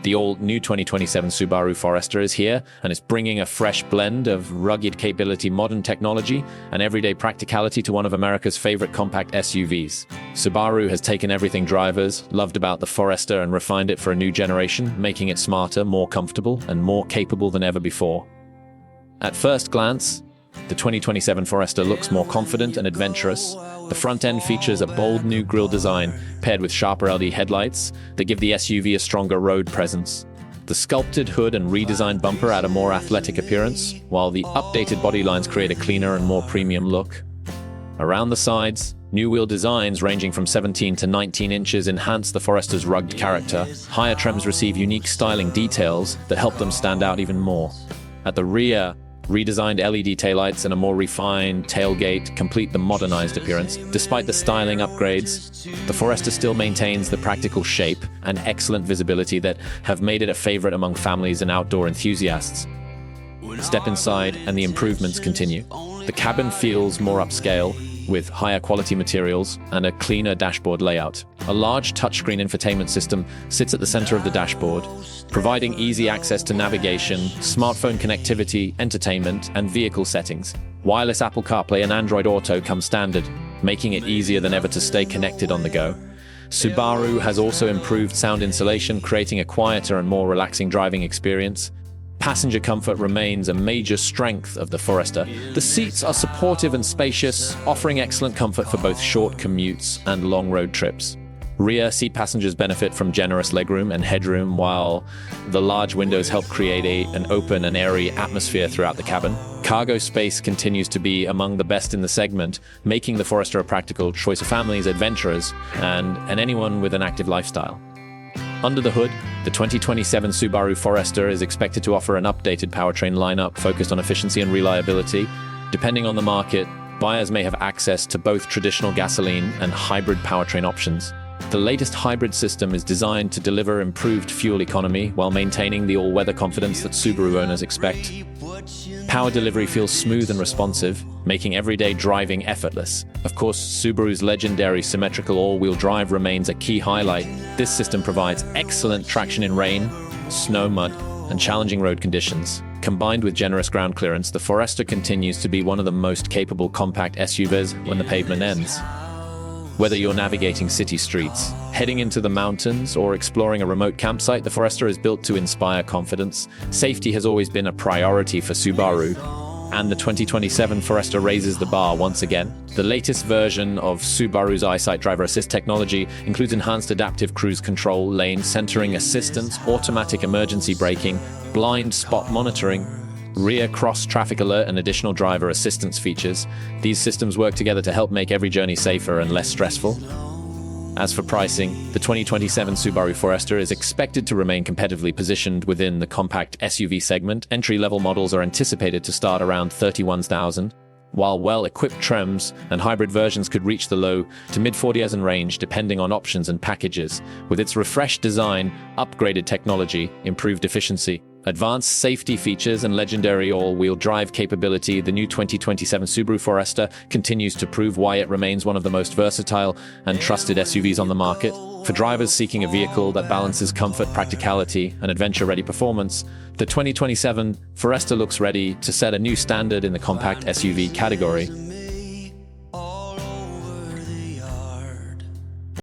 The all-new 2027 Subaru Forester is here, and it's bringing a fresh blend of rugged capability, modern technology, and everyday practicality to one of America's favorite compact SUVs. Subaru has taken everything drivers loved about the Forester and refined it for a new generation, making it smarter, more comfortable, and more capable than ever before. At first glance, the 2027 Forester looks more confident and adventurous. The front end features a bold new grille design paired with sharper LED headlights that give the SUV a stronger road presence. The sculpted hood and redesigned bumper add a more athletic appearance, while the updated body lines create a cleaner and more premium look. Around the sides, new wheel designs ranging from 17 to 19 inches enhance the Forester's rugged character. Higher trims receive unique styling details that help them stand out even more. At the rear, redesigned LED taillights and a more refined tailgate complete the modernized appearance. Despite the styling upgrades, the Forester still maintains the practical shape and excellent visibility that have made it a favorite among families and outdoor enthusiasts. Step inside and the improvements continue. The cabin feels more upscale, with higher quality materials and a cleaner dashboard layout. A large touchscreen infotainment system sits at the center of the dashboard, providing easy access to navigation, smartphone connectivity, entertainment, and vehicle settings. Wireless Apple CarPlay and Android Auto come standard, making it easier than ever to stay connected on the go. Subaru has also improved sound insulation, creating a quieter and more relaxing driving experience. Passenger comfort remains a major strength of the Forester. The seats are supportive and spacious, offering excellent comfort for both short commutes and long road trips. Rear seat passengers benefit from generous legroom and headroom, while the large windows help create an open and airy atmosphere throughout the cabin. Cargo space continues to be among the best in the segment, making the Forester a practical choice for families, adventurers, and anyone with an active lifestyle. Under the hood, the 2027 Subaru Forester is expected to offer an updated powertrain lineup focused on efficiency and reliability. Depending on the market, buyers may have access to both traditional gasoline and hybrid powertrain options. The latest hybrid system is designed to deliver improved fuel economy while maintaining the all-weather confidence that Subaru owners expect. Power delivery feels smooth and responsive, making everyday driving effortless. Of course, Subaru's legendary symmetrical all-wheel drive remains a key highlight. This system provides excellent traction in rain, snow, mud, and challenging road conditions. Combined with generous ground clearance, the Forester continues to be one of the most capable compact SUVs when the pavement ends. Whether you're navigating city streets, heading into the mountains, or exploring a remote campsite, the Forester is built to inspire confidence. Safety has always been a priority for Subaru, and the 2027 Forester raises the bar once again. The latest version of Subaru's EyeSight driver assist technology includes enhanced adaptive cruise control, lane centering assistance, automatic emergency braking, blind spot monitoring, rear cross-traffic alert, and additional driver assistance features. These systems work together to help make every journey safer and less stressful. As for pricing, the 2027 Subaru Forester is expected to remain competitively positioned within the compact SUV segment. Entry-level models are anticipated to start around $31,000, while well-equipped trims and hybrid versions could reach the low to mid-$40,000 range depending on options and packages. With its refreshed design, upgraded technology, improved efficiency, advanced safety features, and legendary all-wheel drive capability, the new 2027 Subaru Forester continues to prove why it remains one of the most versatile and trusted SUVs on the market. For drivers seeking a vehicle that balances comfort, practicality, and adventure-ready performance, the 2027 Forester looks ready to set a new standard in the compact SUV category.